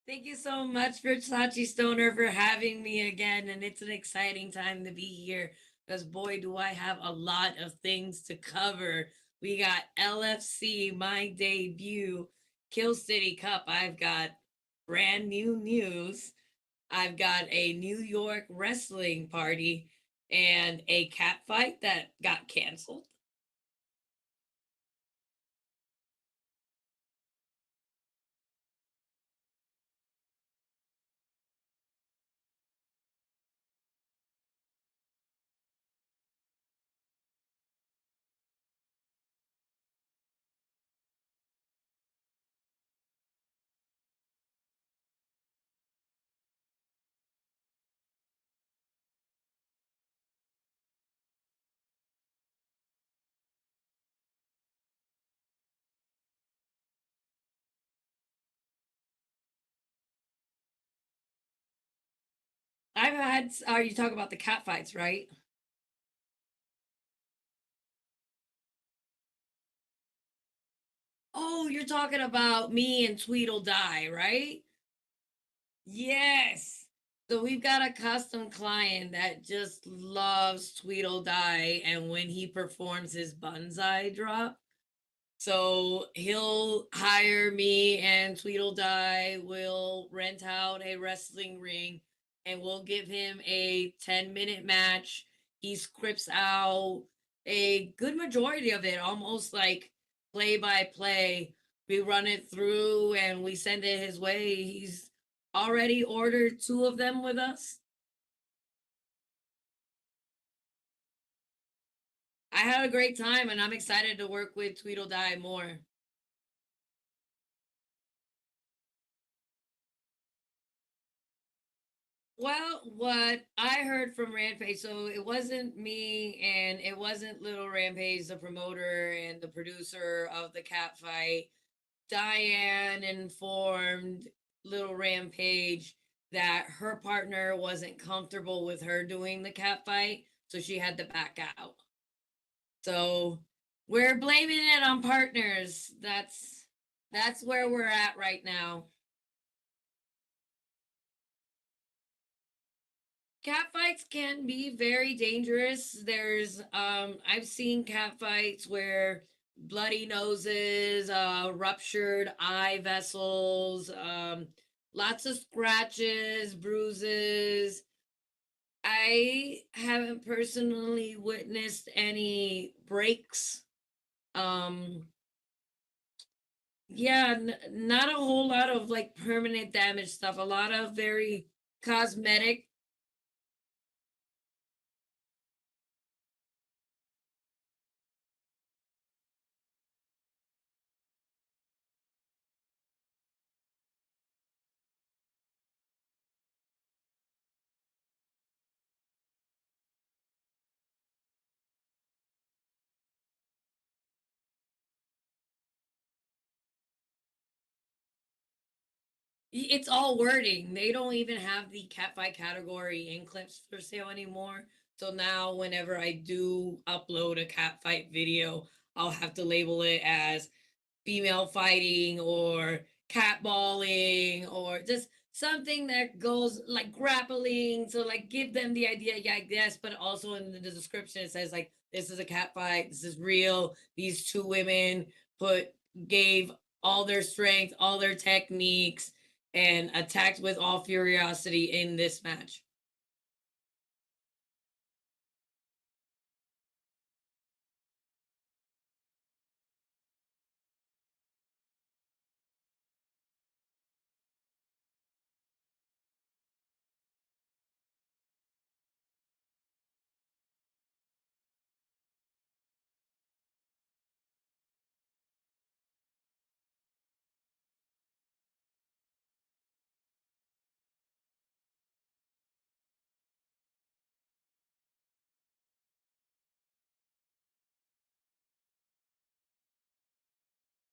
Thank you so much, Versace Stoner, for having me again. And it's an exciting time to be here because, boy, do I have a lot of things to cover. We got LFC, my debut, Kill City Cup. I've got brand new news. I've got a New York wrestling party and a cat fight that got canceled. I've had, you talk about the cat fights, right? Oh, you're talking about me and Tweedledee, right? Yes. So we've got a custom client that just loves Tweedledee and when he performs his bonsai drop. So he'll hire me and Tweedledee will rent out a wrestling ring and we'll give him a 10-minute match. He scripts out a good majority of it, almost like play by play. We run it through and we send it his way. He's already ordered two of them with us. I had a great time and I'm excited to work with Tweedledee more. Well, what I heard from Rampage, so it wasn't me and it wasn't Little Rampage, the promoter and the producer of the cat fight. Diane informed Little Rampage that her partner wasn't comfortable with her doing the cat fight, so she had to back out. So we're blaming it on partners. That's where we're at right now. Cat fights can be very dangerous. I've seen cat fights where bloody noses, ruptured eye vessels, lots of scratches, bruises. I haven't personally witnessed any breaks. Um, yeah, not a whole lot of like permanent damage stuff. A lot of very cosmetic. It's all wording. They don't even have the cat fight category in clips for sale anymore. So now, whenever I do upload a cat fight video, I'll have to label it as female fighting or catballing or just something that goes like grappling. So, like, give them the idea, yeah, yes, but also in the description, it says, like, this is a cat fight, this is real. These two women put, gave all their strength, all their techniques and attacked with all furiosity in this match.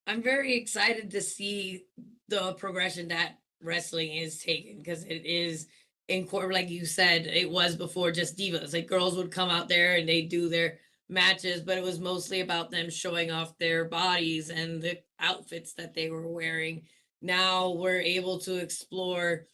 I'm very excited to see the progression that wrestling is taking because it is in court, like you said, it was before just divas. Like girls would come out there and they do their matches, but it was mostly about them showing off their bodies and the outfits that they were wearing. now we're able to explore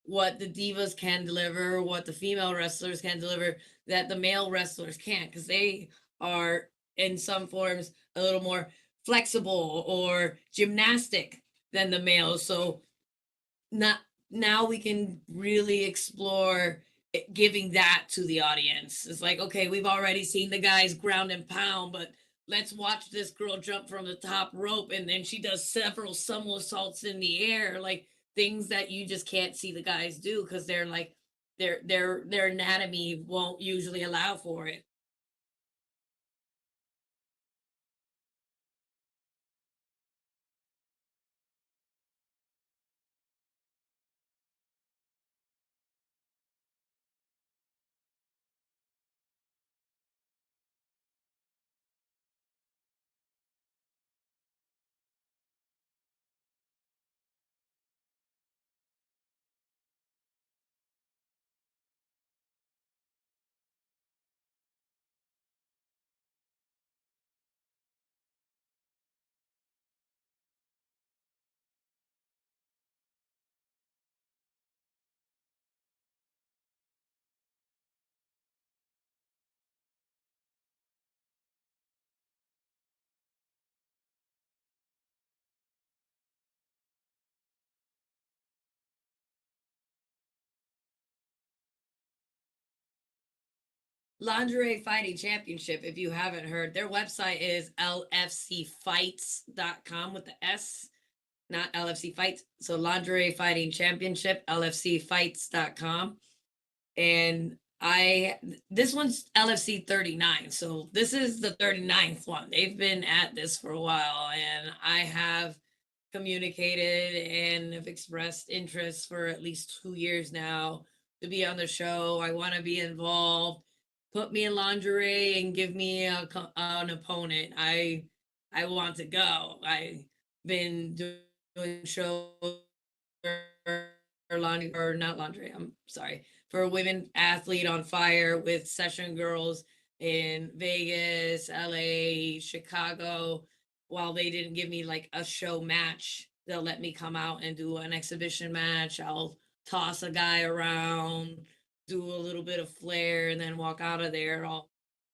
what the divas can deliver, what the female wrestlers can deliver that the male wrestlers can't, because they are in some forms a little more flexible or gymnastic than the males. So not now we can really explore giving that to the audience. It's like, okay, we've already seen the guys ground and pound, but let's watch this girl jump from the top rope and then she does several somersaults in the air, like things that you just can't see the guys do because they're like their anatomy won't usually allow for it. Lingerie Fighting Championship, if you haven't heard, their website is lfcfights.com with the S, not LFC Fights. So Lingerie Fighting Championship, lfcfights.com. And this one's LFC 39. So this is the 39th one. They've been at this for a while, and I have communicated and have expressed interest for at least 2 years now to be on the show. I want to be involved. Put me in lingerie and give me an opponent. I want to go. I've been doing shows for laundry, or not laundry. I'm sorry, for women athlete on fire with session girls in Vegas, LA, Chicago. While they didn't give me like a show match, they'll let me come out and do an exhibition match. I'll toss a guy around, do a little bit of flair, and then walk out of there all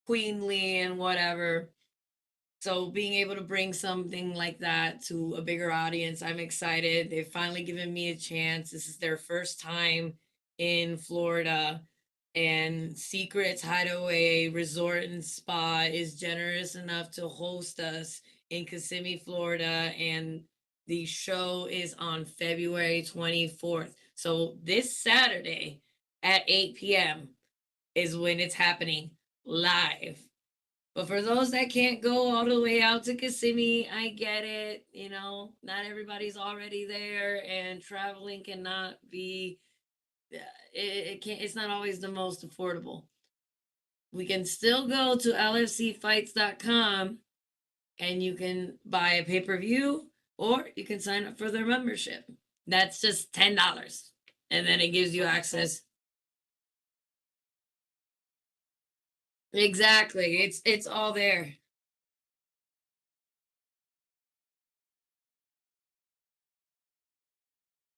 queenly and whatever. So being able to bring something like that to a bigger audience, I'm excited. They've finally given me a chance. This is their first time in Florida, and Secrets Hideaway Resort and Spa is generous enough to host us in Kissimmee, Florida, and the show is on February 24th. So this Saturday at 8 p.m. is when it's happening live. But for those that can't go all the way out to Kissimmee, I get it. You know, not everybody's already there, and traveling cannot be. It can't. It's not always the most affordable. We can still go to lfcfights.com and you can buy a pay per view, or you can sign up for their membership. That's just $10, and then it gives you access. Exactly. It's all there.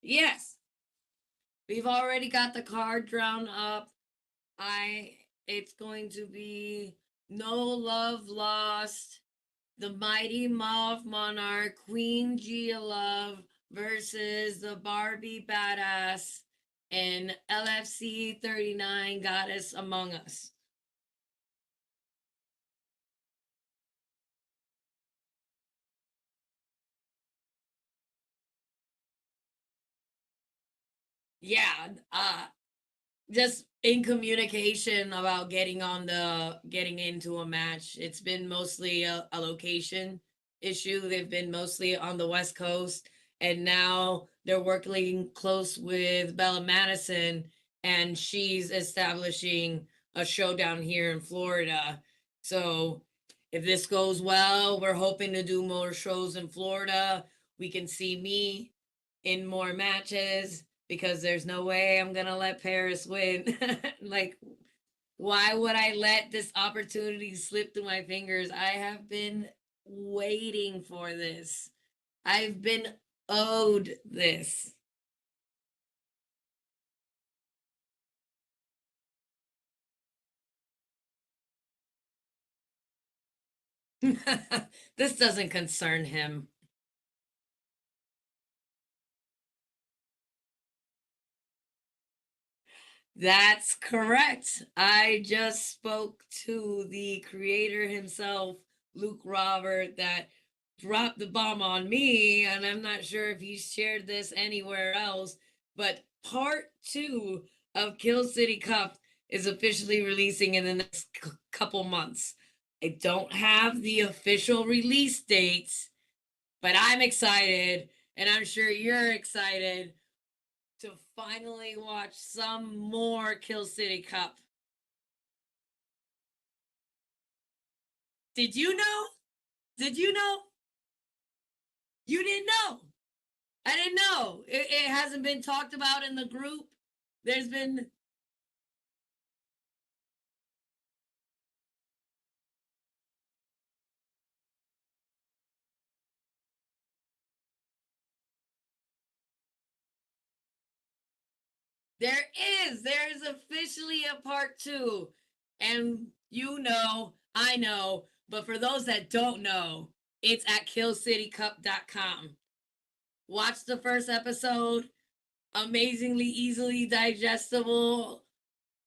Yes, we've already got the card drawn up. I It's going to be No Love Lost, the Mighty Moth Monarch, Queen Gia Love versus the Barbie Badass and LFC 39 Goddess Among Us. Yeah, just in communication about getting into a match. It's been mostly a location issue. They've been mostly on the West Coast, and now they're working close with Bella Madison, and she's establishing a show down here in Florida. So if this goes well, we're hoping to do more shows in Florida. We can see me in more matches, because there's no way I'm gonna let Paris win. Like, why would I let this opportunity slip through my fingers? I have been waiting for this. I've been owed this. This doesn't concern him. That's correct. I just spoke to the creator himself, Luke Robert, that dropped the bomb on me, and I'm not sure if he shared this anywhere else, but part two of Kill City Cup is officially releasing in the next couple months. I don't have the official release dates, but I'm excited, and I'm sure you're excited to finally watch some more Kill City Cup. Did you know? Did you know? You didn't know. I didn't know. It hasn't been talked about in the group. There's been there there's officially a part two. And you know, I know, but for those that don't know, it's at killcitycup.com. Watch the first episode. Amazingly easily digestible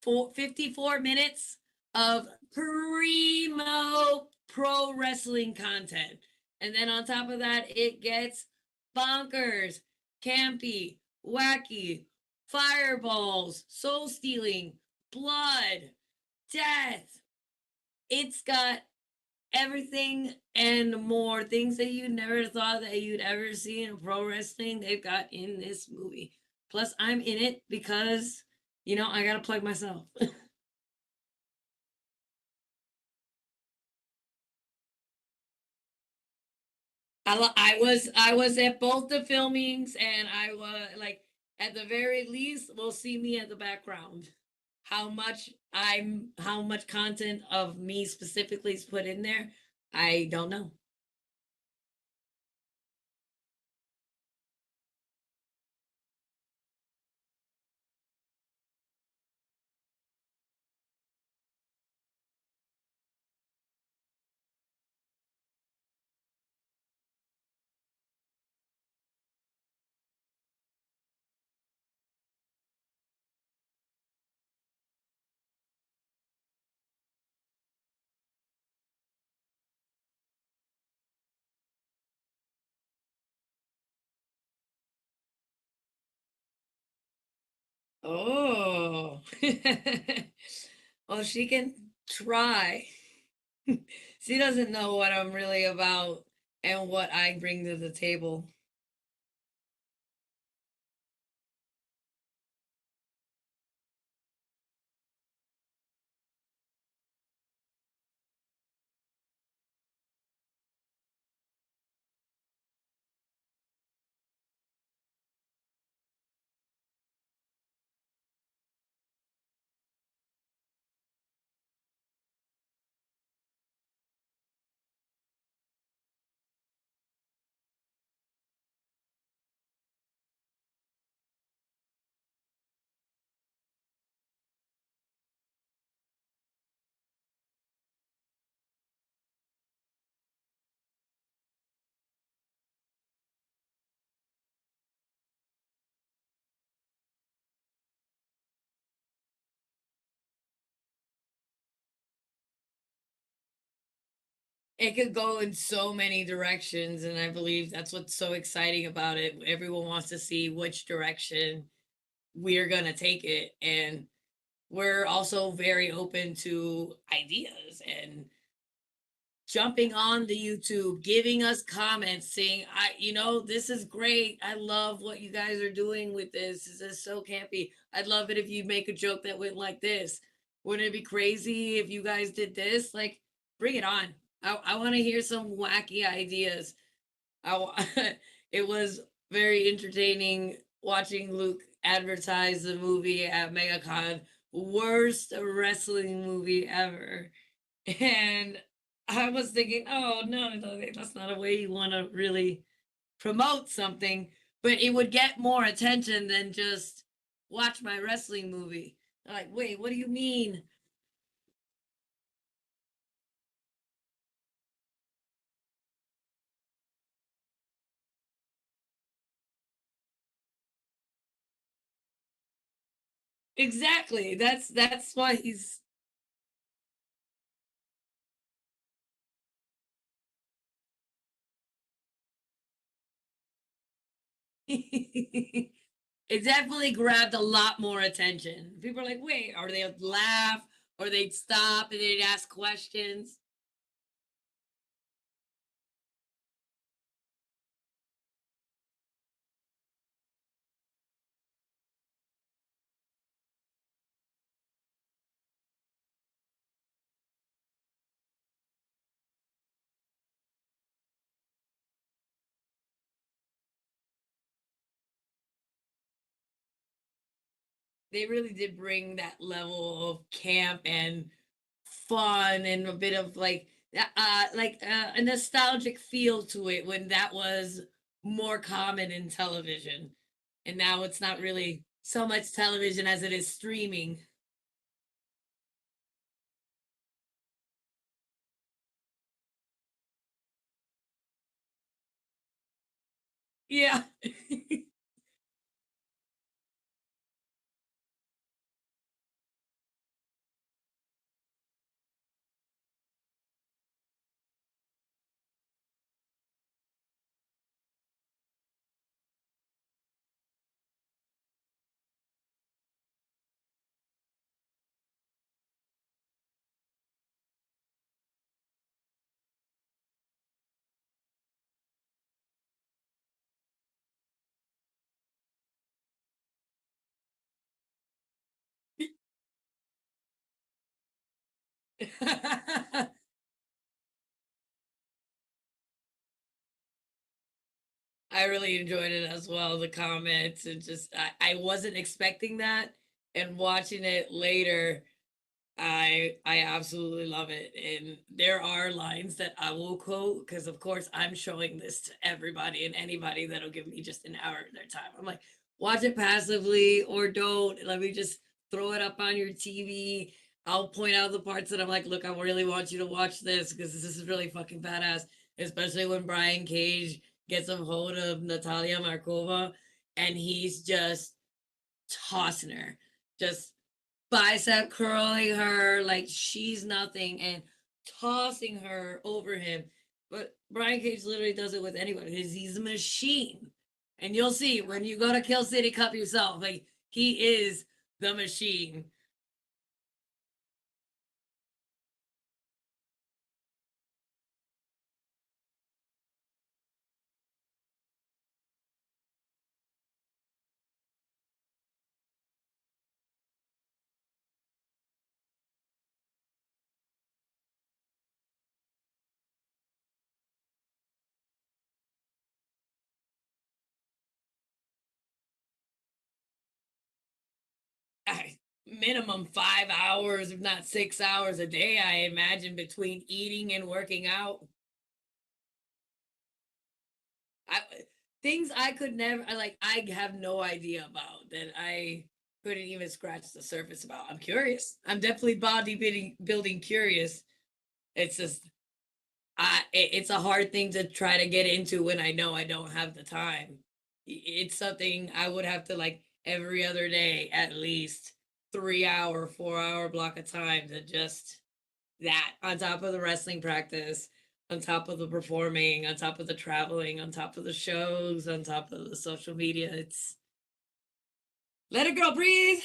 54 minutes of primo pro wrestling content. And then on top of that, it gets bonkers, campy, wacky, fireballs, soul stealing, blood, death. It's got everything and more things that you never thought that you'd ever see in pro wrestling. They've got in this movie. Plus, I'm in it because, I got to plug myself. I was at both the filmings, and I was like, at the very least will see me at the background. How much content of me specifically is put in there, I don't know. Oh. Well, she can try. She doesn't know what I'm really about and what I bring to the table. It could go in so many directions, and I believe that's what's so exciting about it. Everyone wants to see which direction we're going to take it, and we're also very open to ideas and jumping on the YouTube, giving us comments, saying, this is great. I love what you guys are doing with this. This is so campy. I'd love it if you make a joke that went like this. Wouldn't it be crazy if you guys did this? Like, bring it on. I want to hear some wacky ideas. It was very entertaining watching Luke advertise the movie at MegaCon. Worst wrestling movie ever. And I was thinking, oh no, no, that's not a way you want to really promote something, but it would get more attention than just watch my wrestling movie. They're like, wait, what do you mean? Exactly. That's why he's it definitely grabbed a lot more attention. People are like, wait, or they'd laugh, or they'd stop and they'd ask questions. They really did bring that level of camp and fun and a bit of a nostalgic feel to it when that was more common in television. And now it's not really so much television as it is streaming. Yeah. I really enjoyed it as well. The comments and just I wasn't expecting that, and watching it later, I absolutely love it. And there are lines that I will quote because of course I'm showing this to everybody and anybody that'll give me just an hour of their time. I'm like, watch it passively or don't. Let me just throw it up on your TV. I'll point out the parts that I'm like, look, I really want you to watch this because this is really fucking badass. Especially when Brian Cage gets a hold of Natalia Markova and he's just tossing her, just bicep curling her like she's nothing and tossing her over him. But Brian Cage literally does it with anybody. He's a machine. And you'll see when you go to Kill City Cup yourself, like he is the machine. 5 hours, if not 6 hours a day, I imagine, between eating and working out. I things I could never I have no idea about that I couldn't even scratch the surface about. I'm curious. I'm definitely bodybuilding building curious. It's just it's a hard thing to try to get into when I know I don't have the time. It's something I would have to like every other day at least 3 hour, 4 hour block of time to just that on top of the wrestling practice, on top of the performing, on top of the traveling, on top of the shows, on top of the social media. It's let it go, breathe.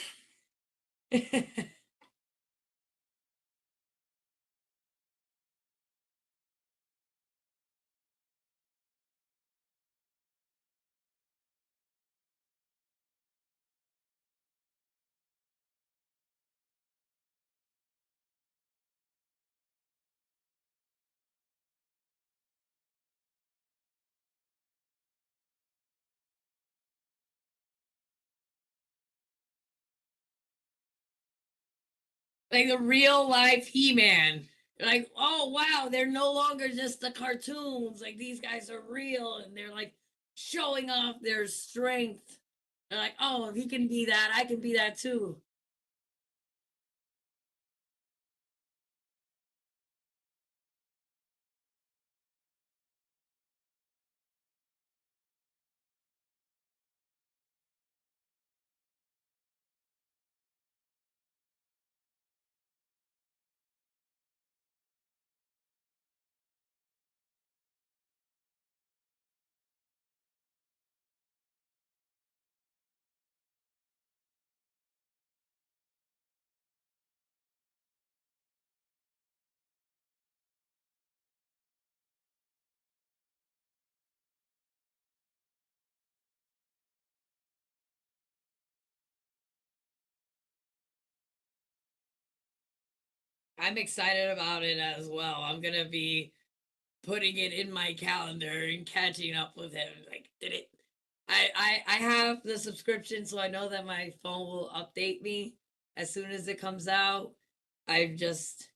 Like the real life He-Man. Like, oh wow, they're no longer just the cartoons. Like these guys are real, and they're like showing off their strength. They're like, oh, if he can be that, I can be that too. I'm excited about it as well. I'm gonna be putting it in my calendar and catching up with him. Like, did it? I have the subscription, so I know that my phone will update me as soon as it comes out. I've just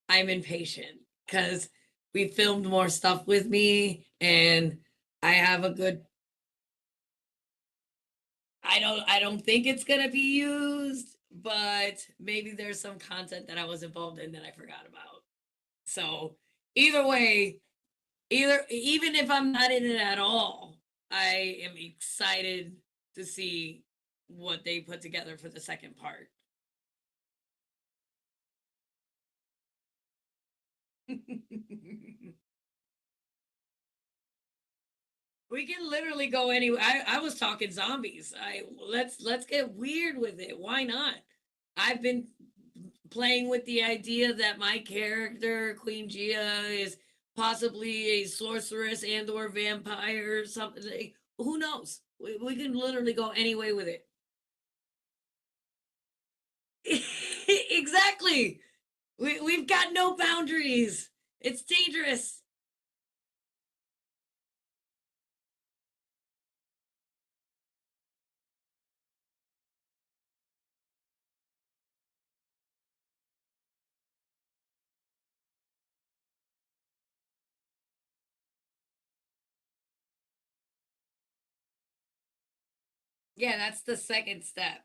I'm impatient because we filmed more stuff with me, and I have a good. I don't think it's gonna be used, but maybe there's some content that I was involved in that I forgot about. So either way, even if I'm not in it at all, I am excited to see what they put together for the second part. We can literally go anywhere. I was talking zombies. Let's get weird with it. Why not? I've been playing with the idea that my character Queen Gia is possibly a sorceress and or vampire or something. Who knows? We can literally go any way with it. Exactly. We've got no boundaries. It's dangerous. Yeah, that's the second step.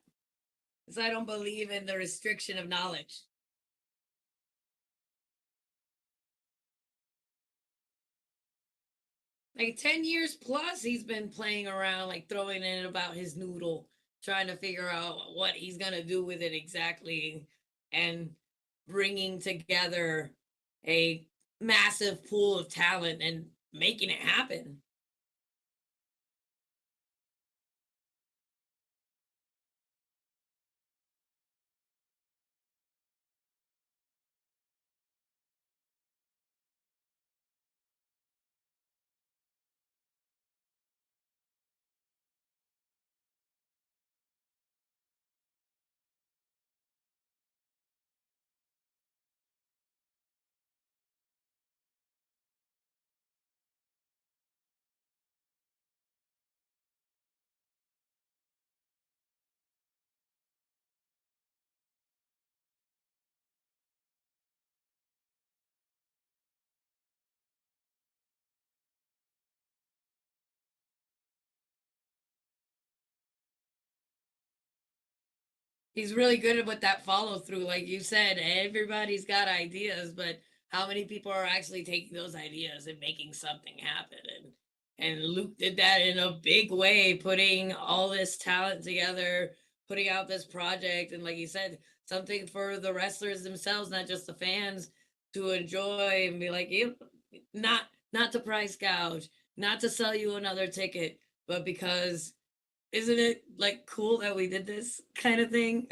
Because I don't believe in the restriction of knowledge. Like 10 years plus, he's been playing around, like throwing in about his noodle, trying to figure out what he's going to do with it exactly, and bringing together a massive pool of talent and making it happen. He's really good with that follow through. Like you said, everybody's got ideas, but how many people are actually taking those ideas and making something happen? And Luke did that in a big way, putting all this talent together, putting out this project, and like you said, something for the wrestlers themselves, not just the fans, to enjoy and be like, you not not to price gouge, not to sell you another ticket, but because isn't it like cool that we did this kind of thing?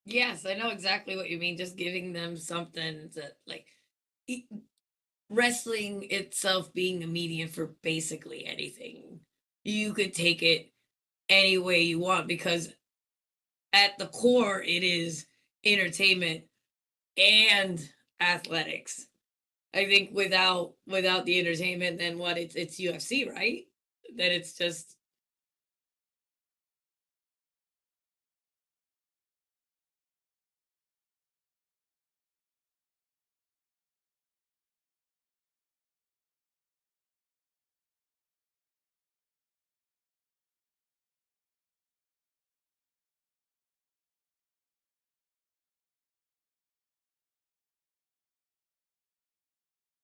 Yes, I know exactly what you mean. Just giving them something to like e- wrestling itself being a medium for basically anything. You could take it any way you want because at the core it is entertainment and athletics. I think without the entertainment, then what it's UFC, right? That it's just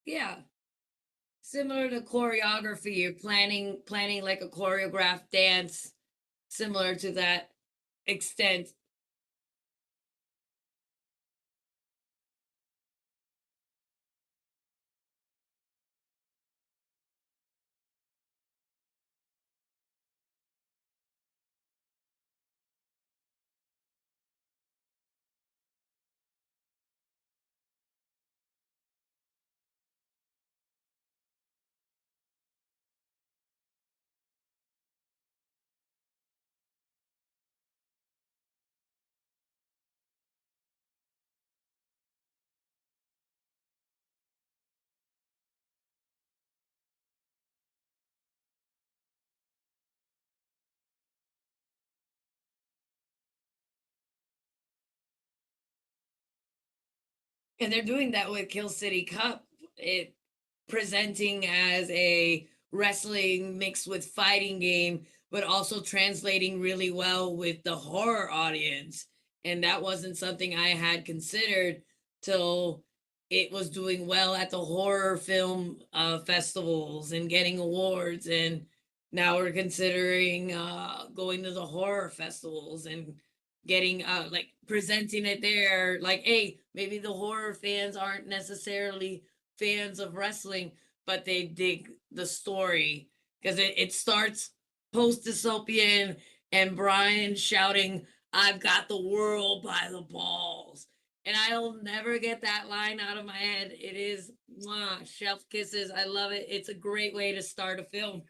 yeah, similar to choreography. You're planning like a choreographed dance, similar to that extent. And they're doing that with Kill City Cup. It presenting as a wrestling mixed with fighting game, but also translating really well with the horror audience. And that wasn't something I had considered till it was doing well at the horror film festivals and getting awards. And now we're considering going to the horror festivals and getting like presenting it there like hey maybe the horror fans aren't necessarily fans of wrestling, but they dig the story because it starts post dystopian and Brian shouting, "I've got the world by the balls." And I'll never get that line out of my head. It is mwah, chef kisses. I love it. It's a great way to start a film.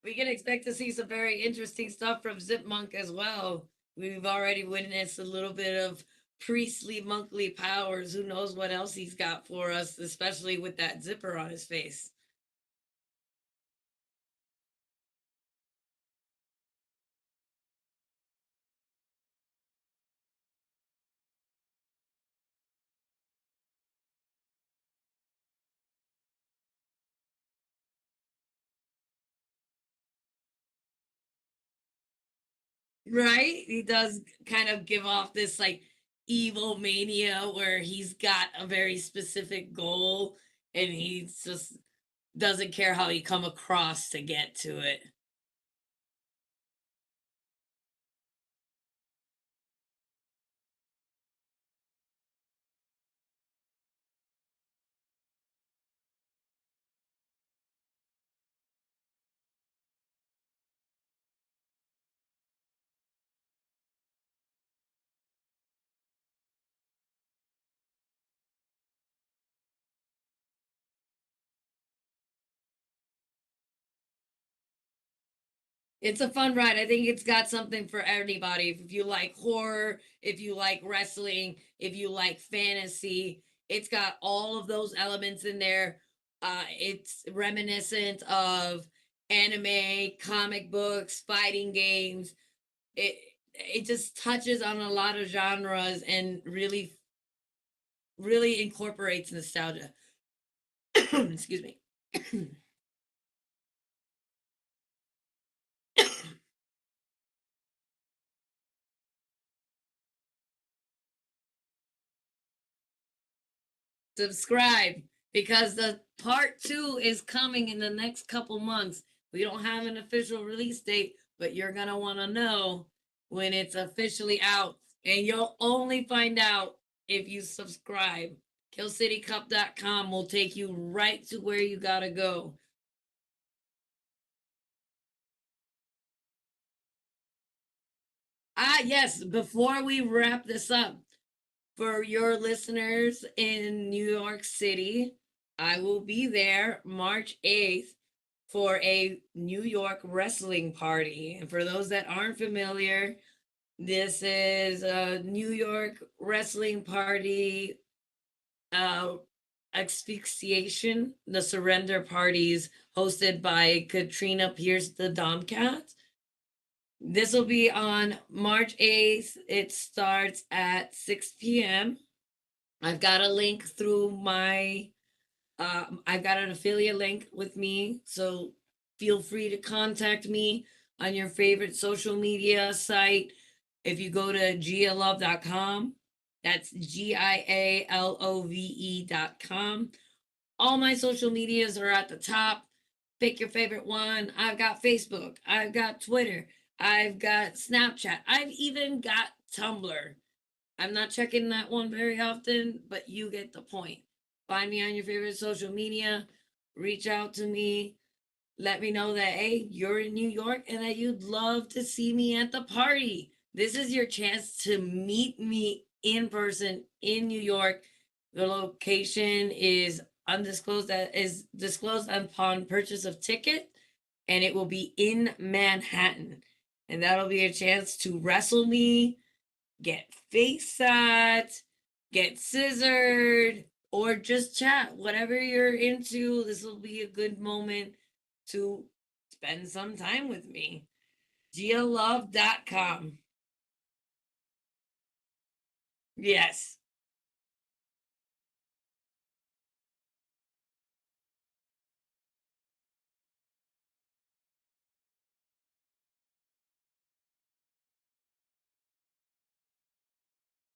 We can expect to see some very interesting stuff from Zipmunk as well. We've already witnessed a little bit of priestly monkly powers. Who knows what else he's got for us, especially with that zipper on his face. Right? He does kind of give off this like evil mania where he's got a very specific goal and he just doesn't care how he come across to get to it. It's a fun ride. I think it's got something for anybody. If you like horror, if you like wrestling, if you like fantasy, it's got all of those elements in there. It's reminiscent of anime, comic books, fighting games. It just touches on a lot of genres and really incorporates nostalgia. Excuse me. Subscribe because the part two is coming in the next couple months. We don't have an official release date, but you're going to want to know when it's officially out. And you'll only find out if you subscribe. KillCityCup.com will take you right to where you got to go. Yes, before we wrap this up, for your listeners in New York City, I will be there March 8th for a New York wrestling party. And for those that aren't familiar, this is a New York wrestling party uh, asphyxiation, the surrender parties hosted by Katrina Pierce, the Domcat. This will be on March 8th. It starts at 6 p.m. I've got a link through my I've got an affiliate link with me, so feel free to contact me on your favorite social media site. If you go to gialove.com, that's gialove.com. All my social medias are at the top. Pick your favorite one. I've got Facebook, I've got Twitter, I've got Snapchat, I've even got Tumblr. I'm not checking that one very often, but you get the point. Find me on your favorite social media, reach out to me, let me know that, hey, you're in New York and that you'd love to see me at the party. This is your chance to meet me in person in New York. The location is undisclosed, that is disclosed upon purchase of ticket, and it will be in Manhattan. And that'll be a chance to wrestle me, get face at, get scissored, or just chat. Whatever you're into, this will be a good moment to spend some time with me. GiaLove.com. Yes,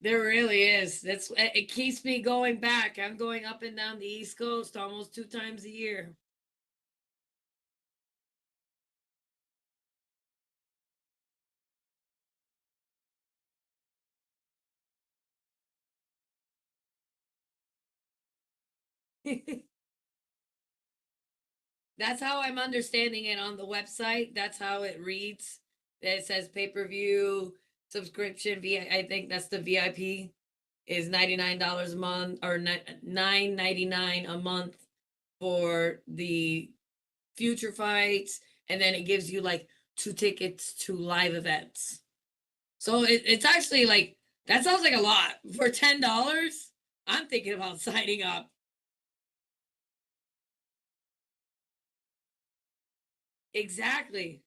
there really is. It keeps me going back. I'm going up and down the East Coast almost 2 times a year. That's how I'm understanding it on the website. That's how it reads. It says pay-per-view subscription. I think that's the VIP is $99 a month or $9.99 a month for the future fights, and then it gives you like 2 tickets to live events. So it's actually like that sounds like a lot for $10. I'm thinking about signing up. Exactly.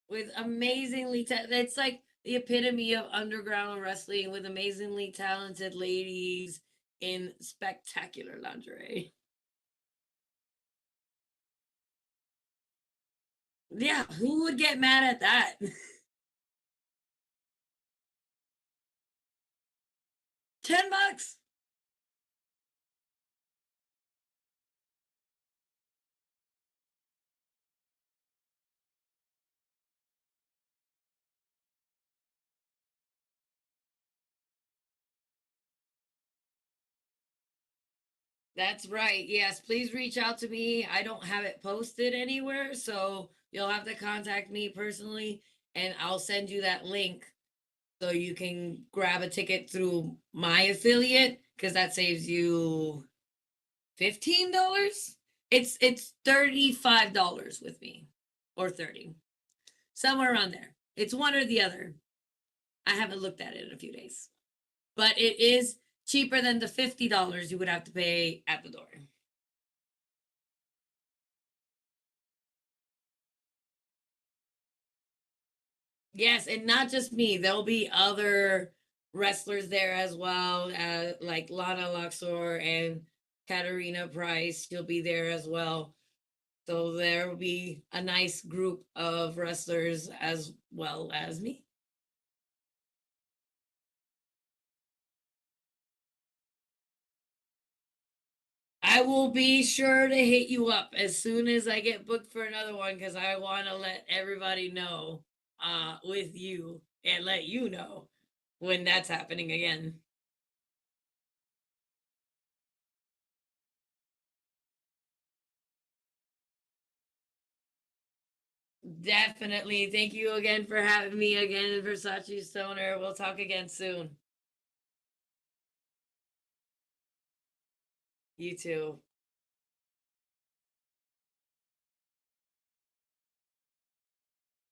With it's like the epitome of underground wrestling with amazingly talented ladies in spectacular lingerie. Yeah, who would get mad at that? $10. That's right. Yes, please reach out to me. I don't have it posted anywhere, so you'll have to contact me personally and I'll send you that link so you can grab a ticket through my affiliate because that saves you $15. It's $35 with me or 30. somewhere around there. It's one or the other. I haven't looked at it in a few days, but it is cheaper than the $50 you would have to pay at the door. Yes, and not just me. There'll be other wrestlers there as well, like Lana Luxor and Katarina Price. She'll be there as well. So there will be a nice group of wrestlers as well as me. I will be sure to hit you up as soon as I get booked for another one because I want to let everybody know with you and let you know when that's happening again. Definitely. Thank you again for having me again, Versace Stoner. We'll talk again soon. You too.